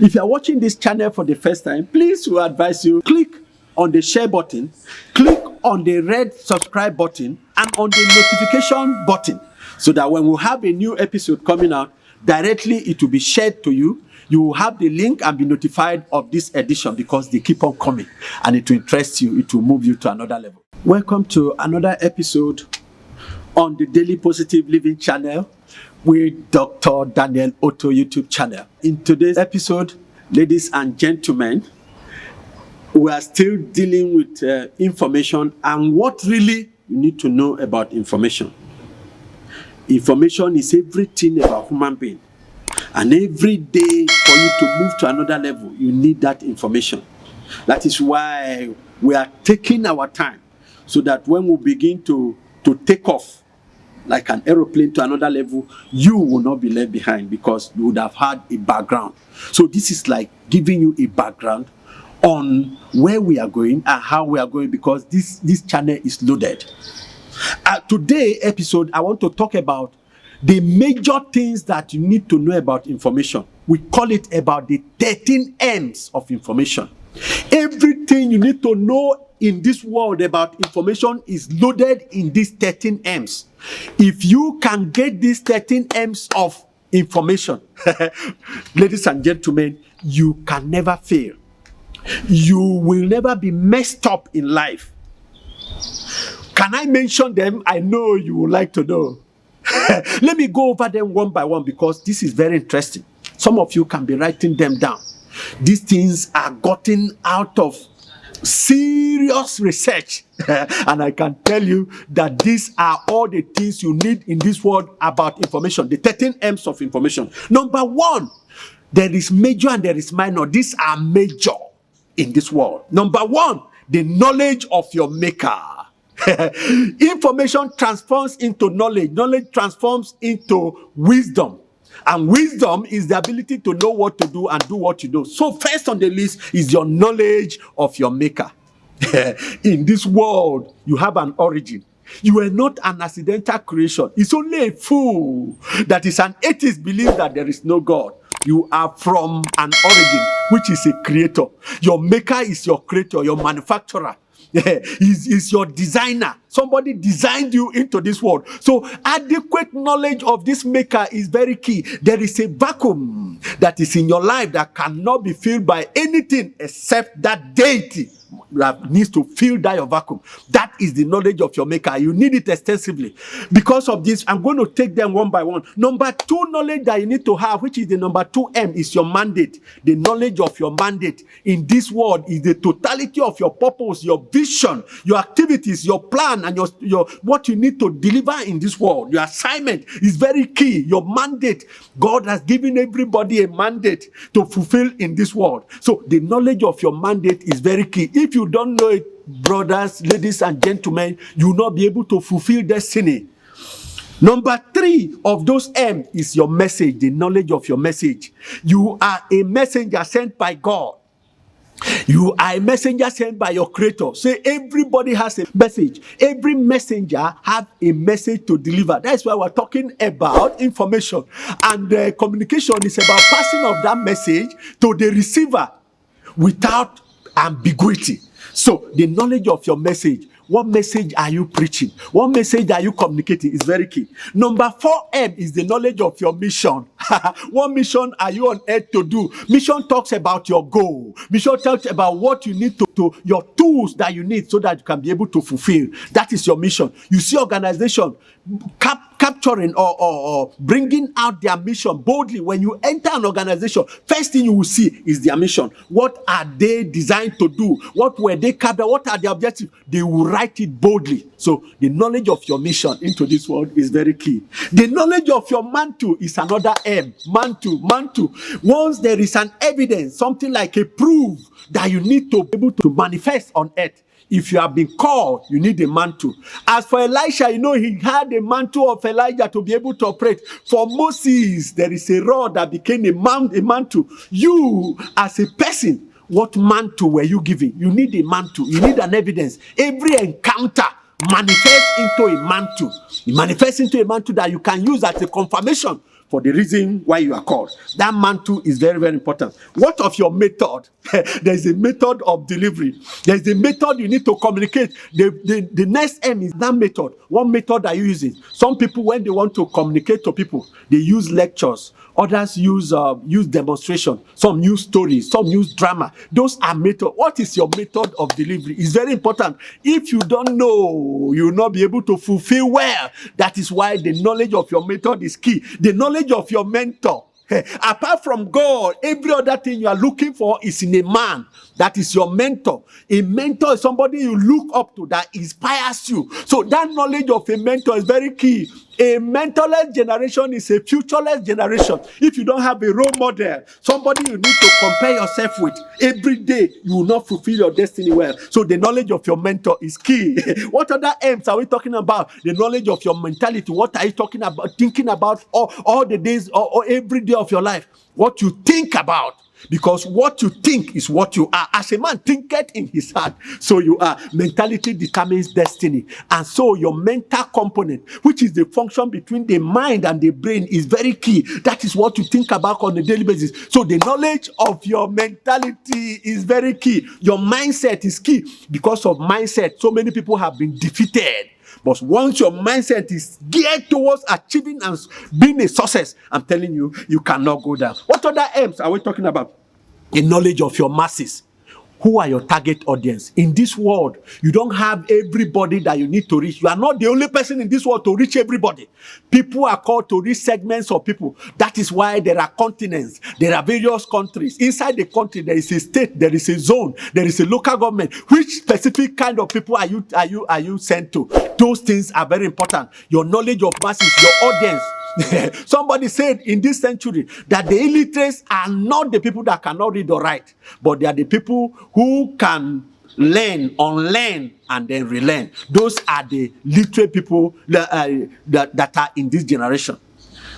If you are watching this channel for the first time, please we advise you click on the share button, click on the red subscribe button, and on the notification button, so that when we have a new episode coming out, directly it will be shared to you. You will have the link and be notified of this edition, because they keep on coming and it will interest you. It will move you to another level. Welcome to another episode on the Daily Positive Living channel with Dr. Daniel Otoh YouTube channel. In today's episode, ladies and gentlemen, we are still dealing with information and what really you need to know about information. Information is everything about human being. And every day for you to move to another level, you need that information. That is why we are taking our time, so that when we begin to take off like an aeroplane to another level, you will not be left behind, because you would have had a background. So this is like giving you a background on where we are going and how we are going, because this channel is loaded. Today's episode, I want to talk about the major things that you need to know about information. We call it about the 13 M's of information. Everything you need to know in this world about information is loaded in these 13 M's. If you can get these 13 M's of information, ladies and gentlemen, you can never fail. You will never be messed up in life. Can I mention them? I know you would like to know. Let me go over them one by one, because this is very interesting. Some of you can be writing them down. These things are gotten out of serious research. And I can tell you that these are all the things you need in this world about information. The 13 M's of information. Number one, there is major and there is minor. These are major in this world. Number one, the knowledge of your maker. Information transforms into knowledge. Knowledge transforms into wisdom. And wisdom is the ability to know what to do and do what you do. So first on the list is your knowledge of your maker. In this world, you have an origin. You are not an accidental creation. It's only a fool that is an atheist believes that there is no God. You are from an origin, which is a creator. Your maker is your creator, your manufacturer. Is your designer. Somebody designed you into this world. So adequate knowledge of this maker is very key. There is a vacuum that is in your life that cannot be filled by anything except that deity that needs to fill that your vacuum. That is the knowledge of your maker. You need it extensively. Because of this, I'm going to take them one by one. Number two knowledge that you need to have, which is the number 2M, is your mandate. The knowledge of your mandate in this world is the totality of your purpose, your vision, your activities, your plan, and your what you need to deliver in this world. Your assignment is very key. Your mandate. God has given everybody a mandate to fulfill in this world. So the knowledge of your mandate is very key. If you don't know it, brothers, ladies, and gentlemen, you will not be able to fulfill destiny. Number 3 of those M is your message, the knowledge of your message. You are a messenger sent by God. You are a messenger sent by your creator. Say everybody has a message. Every messenger has a message to deliver. That's why we're talking about information. And communication is about passing of that message to the receiver without ambiguity. So the knowledge of your message. What message are you preaching? What message are you communicating is very key. Number 4M is the knowledge of your mission. What mission are you on earth to do? Mission talks about your goal. Mission talks about what you need to your tools that you need so that you can be able to fulfill. That is your mission. You see organization capturing or bringing out their mission boldly. When you enter an organization, first thing you will see is their mission. What are they designed to do? What were they captured? What are their objectives? They will write it boldly. So the knowledge of your mission into this world is very key. The knowledge of your mantle is another M. Mantle. Once there is an evidence, something like a proof that you need to be able to manifest on earth. If you have been called, you need a mantle. As for Elisha, he had a mantle of Elijah to be able to operate. For Moses, there is a rod that became a mantle. You, as a person, what mantle were you giving? You need a mantle. You need an evidence. Every encounter manifests into a mantle. It manifests into a mantle that you can use as a confirmation for the reason why you are called. That mantle is very, very important. What of your method? There's a method of delivery. There's a method you need to communicate. The next M is that method. What method are you using? Some people, when they want to communicate to people, they use lectures. Others use demonstration. Some use stories. Some use drama. Those are method. What is your method of delivery? It's very important. If you don't know, you will not be able to fulfill well. That is why the knowledge of your method is key. The knowledge of your mentor. Apart from God, every other thing you are looking for is in a man. That is your mentor. A mentor is somebody you look up to that inspires you. So that knowledge of a mentor is very key. A mentorless generation is a futureless generation. If you don't have a role model, somebody you need to compare yourself with, every day you will not fulfill your destiny well. So the knowledge of your mentor is key. What other M's are we talking about? The knowledge of your mentality. What are you talking about? Thinking about all the days or every day of your life. What you think about. Because what you think is what you are. As a man thinketh in his heart, so you are. Mentality determines destiny. And so your mental component, which is the function between the mind and the brain, is very key. That is what you think about on a daily basis. So the knowledge of your mentality is very key. Your mindset is key. Because of mindset, so many people have been defeated. But once your mindset is geared towards achieving and being a success, I'm telling you, you cannot go down. What other M's are we talking about? The knowledge of your masses. Who are your target audience? In this world, you don't have everybody that you need to reach. You are not the only person in this world to reach everybody. People are called to reach segments of people. That is why there are continents. There are various countries. Inside the country, there is a state, there is a zone, there is a local government. Which specific kind of people are you sent to? Those things are very important. Your knowledge of masses, your audience. Somebody said in this century that the illiterates are not the people that cannot read or write, but they are the people who can learn, unlearn, and then relearn. Those are the literate people that are in this generation.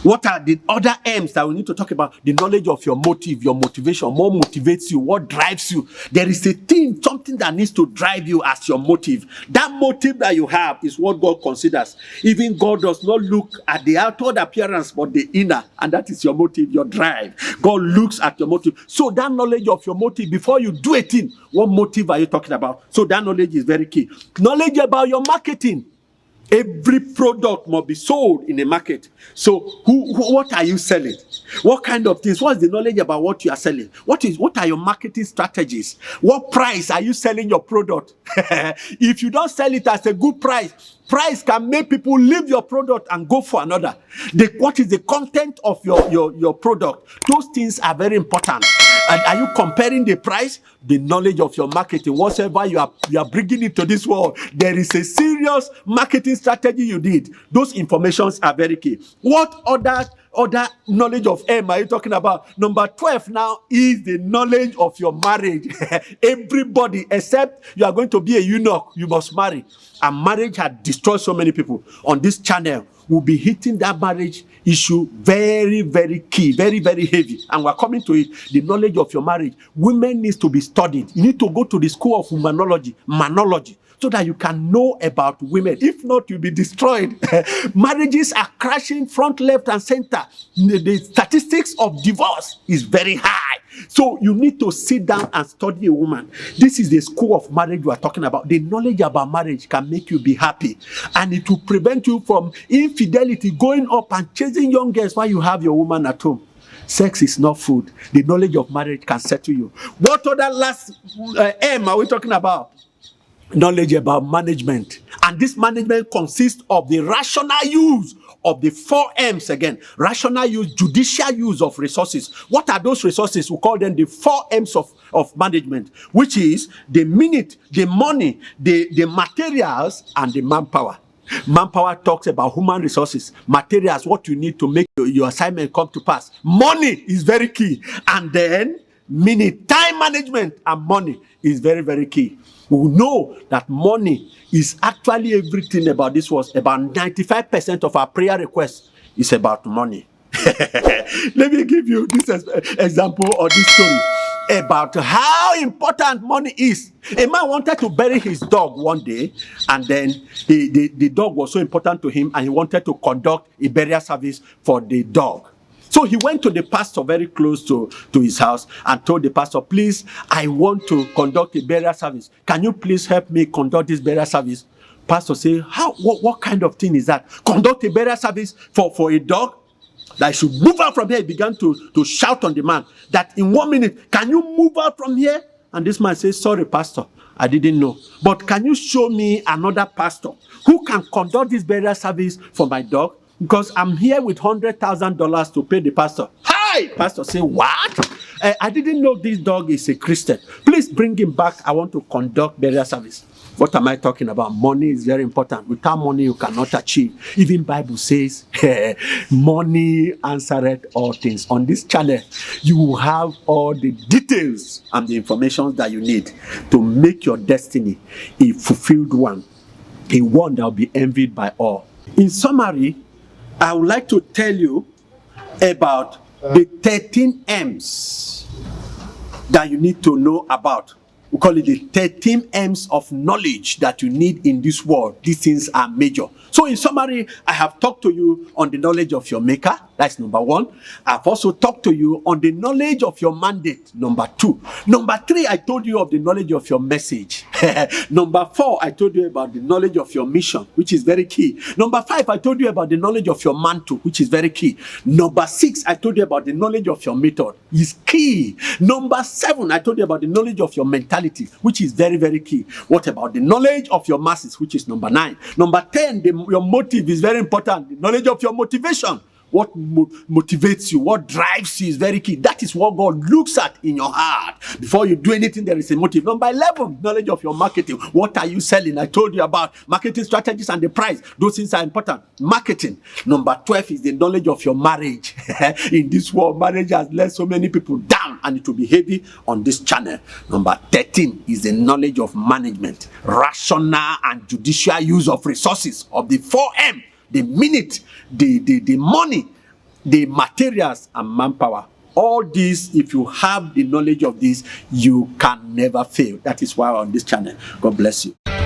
What are the other M's that we need to talk about? The knowledge of your motive, your motivation. What motivates you? What drives you? There is a thing, something that needs to drive you as your motive. That motive that you have is what God considers. Even God does not look at the outward appearance, but the inner. And that is your motive, your drive. God looks at your motive. So that knowledge of your motive, before you do a thing, what motive are you talking about? So that knowledge is very key. Knowledge about your marketing. Every product must be sold in a market. So what are you selling? What kind of things? What's the knowledge about what you are selling? What are your marketing strategies? What price are you selling your product? If you don't sell it at a good price can make people leave your product and go for another. What is the content of your product? Those things are very important. And are you comparing the price? The knowledge of your marketing, whatever you are bringing into this world, there is a serious marketing strategy you need. Those informations are very key. What other knowledge of M are you talking about? Number 12 now is the knowledge of your marriage. Everybody, except you are going to be a eunuch, you must marry. And marriage has destroyed so many people. On this channel, we'll be hitting that marriage issue very, very key, very, very heavy. And we're coming to it. The knowledge of your marriage. Women needs to be studied. You need to go to the school of manology, so that you can know about women. If not, you'll be destroyed. Marriages are crashing front, left, and center. The statistics of divorce is very high. So you need to sit down and study a woman. This is the school of marriage we are talking about. The knowledge about marriage can make you be happy. And it will prevent you from infidelity, going up and chasing young girls while you have your woman at home. Sex is not food. The knowledge of marriage can settle you. What other last M are we talking about? Knowledge about management. And this management consists of the rational use of the 4 M's again. Rational use, judicial use of resources. What are those resources? We call them the 4 M's of management, which is the minute, the money, the materials, and the manpower. Manpower talks about human resources, materials, what you need to make your assignment come to pass. Money is very key. And then minute, time management and money is very, very key. We know that money is actually everything about this was about 95% of our prayer requests is about money. Let me give you this example or this story about how important money is. A man wanted to bury his dog one day, and then the dog was so important to him, and he wanted to conduct a burial service for the dog. So he went to the pastor very close to his house and told the pastor, please, I want to conduct a burial service. Can you please help me conduct this burial service? Pastor said, what kind of thing is that? Conduct a burial service for a dog? That I should move out from here. He began to shout on the man that in 1 minute, can you move out from here? And this man says, sorry, pastor, I didn't know. But can you show me another pastor who can conduct this burial service for my dog? Because I'm here with $100,000 to pay the pastor. Hi! Pastor say, what? I didn't know this dog is a Christian. Please bring him back. I want to conduct burial service. What am I talking about? Money is very important. Without money, you cannot achieve. Even Bible says, money answereth all things. On this channel, you will have all the details and the information that you need to make your destiny a fulfilled one, a one that will be envied by all. In summary, I would like to tell you about the 13 M's that you need to know about. We call it the 13 M's of knowledge that you need in this world. These things are major. So in summary, I have talked to you on the knowledge of your maker. That's number 1. I've also talked to you on the knowledge of your mandate. Number 2. Number 3, I told you of the knowledge of your message. Number 4, I told you about the knowledge of your mission, which is very key. Number 5, I told you about the knowledge of your mantle, which is very key. Number 6, I told you about the knowledge of your method. Is key. Number 7, I told you about the knowledge of your mentality, which is very, very key. What about the knowledge of your masses, which is number 9. Number 10, your motive is very important. The knowledge of your motivation. What motivates you, what drives you is very key. That is what God looks at in your heart. Before you do anything, there is a motive. Number 11, knowledge of your marketing. What are you selling? I told you about marketing strategies and the price. Those things are important. Marketing. Number 12 is the knowledge of your marriage. In this world, marriage has let so many people down, and it will be heavy on this channel. Number 13 is the knowledge of management, rational and judicial use of resources of the 4M. The minute, the money, the materials and manpower. All these, if you have the knowledge of this, you can never fail. That is why on this channel. God bless you.